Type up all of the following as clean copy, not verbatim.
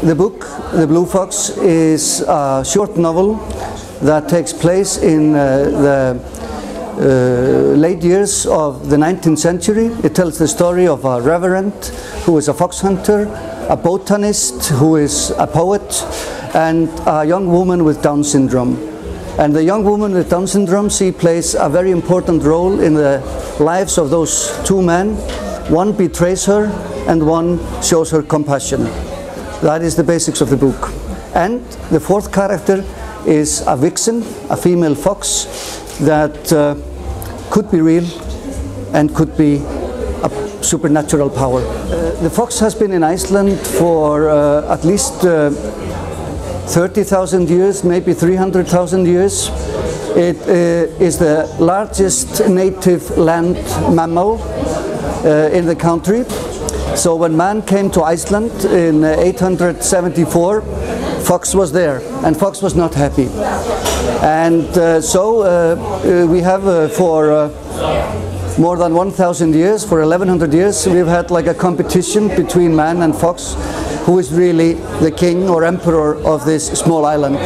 The book, The Blue Fox, is a short novel that takes place in the late years of the 19th century. It tells the story of a reverend who is a fox hunter, a botanist who is a poet, and a young woman with Down syndrome. And the young woman with Down syndrome, she plays a very important role in the lives of those two men. One betrays her and one shows her compassion. That is the basics of the book. And the fourth character is a vixen, a female fox that could be real and could be a supernatural power. The fox has been in Iceland for at least 30,000 years, maybe 300,000 years. It is the largest native land mammal in the country. So when man came to Iceland in 874, fox was there, and fox was not happy. And we have for more than 1,000 years, for 1,100 years, we've had like a competition between man and fox, who is really the king or emperor of this small island.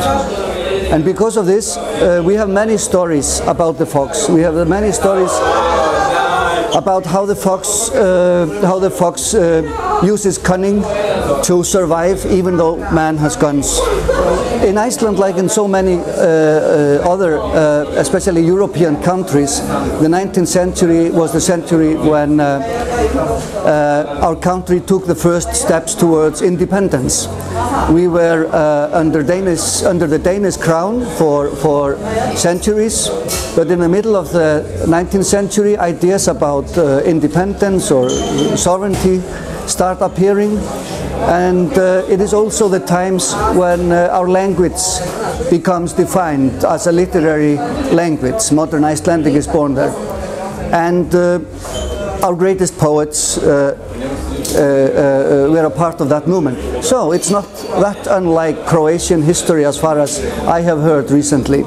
And because of this, we have many stories about the fox. We have many stories about how the fox uses cunning to survive, even though man has guns. In Iceland, like in so many other, especially European countries, the 19th century was the century when our country took the first steps towards independence. We were under the Danish crown for centuries, but in the middle of the 19th century, ideas about independence or sovereignty start appearing, and it is also the times when our language becomes defined as a literary language. Modern Icelandic is born there, and our greatest poets were a part of that movement. So it's not that unlike Croatian history as far as I have heard recently.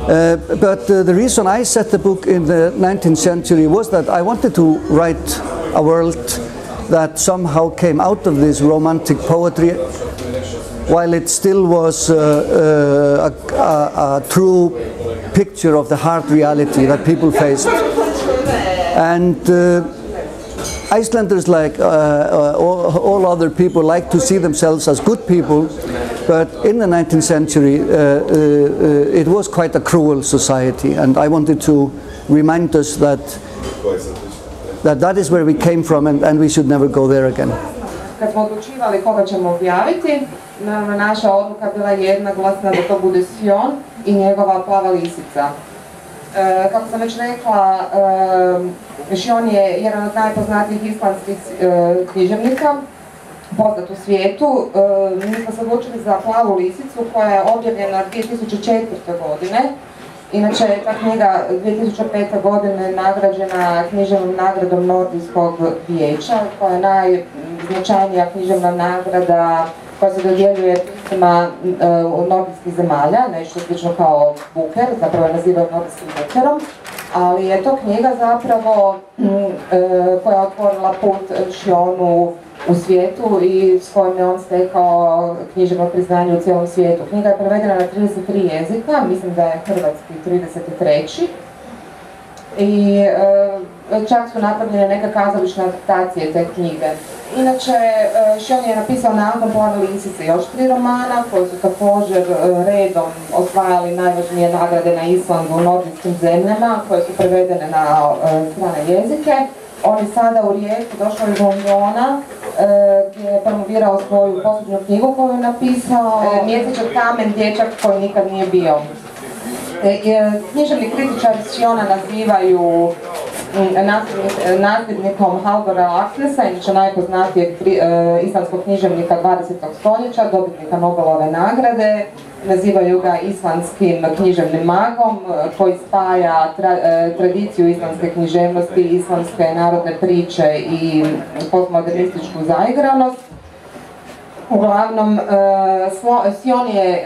But the reason I set the book in the 19th century was that I wanted to write a world that somehow came out of this romantic poetry, while it still was a true picture of the hard reality that people faced. And Icelanders, like all other people, like to see themselves as good people, but in the 19th century it was quite a cruel society, and I wanted to remind us that is where we came from, and we should never go there again. Kad smo odlučivali koga ćemo objaviti, naša odluka bila jednoglasna da to bude Sjón i njegova Plava lisica. Kako sam već rekla, Sjón je jedan od najpoznatijih islandskih književnika, poznat u svijetu. Mi smo se odlučili za Plavu lisicu koja je objavljena 2004. godine. Inače je ta knjiga 2005. godine nagrađena književnom nagradom Nordijskog vijeća, koja je najznačajnija književna nagrada koja se dodjeljuje piscima nordijskih zemalja, nešto slično kao Buker, zapravo je nazivaju nordijskim Bukerom, ali je to knjiga zapravo koja je otvorila put Sjónu u svijetu i s kojim je on stekao književno priznanje u cijelom svijetu. Knjiga je prevedena na 33 jezika, mislim da je hrvatski 33. I čak su napravljene neke kazališne adaptacije te knjige. Inače, Sjón je napisao nakon Plave lisice još 3 romana koji su također redom osvajali najvažnije nagrade na Islandu u nordijskim zemljama, koje su prevedene na strane jezike. On je sada u Rijeku došao iz Londona, gdje je promovirao svoju posebnu knjigu koju je napisao, Mjesečan kamen, dječak koji nikad nije bio. Književni kritičari Sjóna nazivaju nasljednikom Halldora Laxnessa, inače najpoznatijeg islandskog književnika 20. stoljeća, dobitnika Nobelove nagrade. Nazivaju ga islandskim književnim magom koji spaja tradiciju islandske književnosti, islandske narodne priče i postmodernističku zaigranost. Uglavnom, Sjón je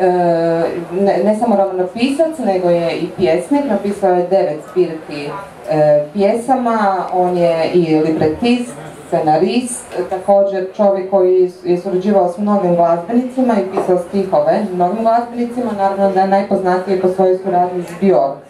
ne samo ravnopisac, nego je i pjesnik. Napisao je 9 zbirki pjesama, on je i libretist, scenarist, također čovjek koji je surađivao s mnogim glazbenicima i pisao stihove mnogim glazbenicima, naravno da je najpoznatiji po svojoj suradnji s Björk.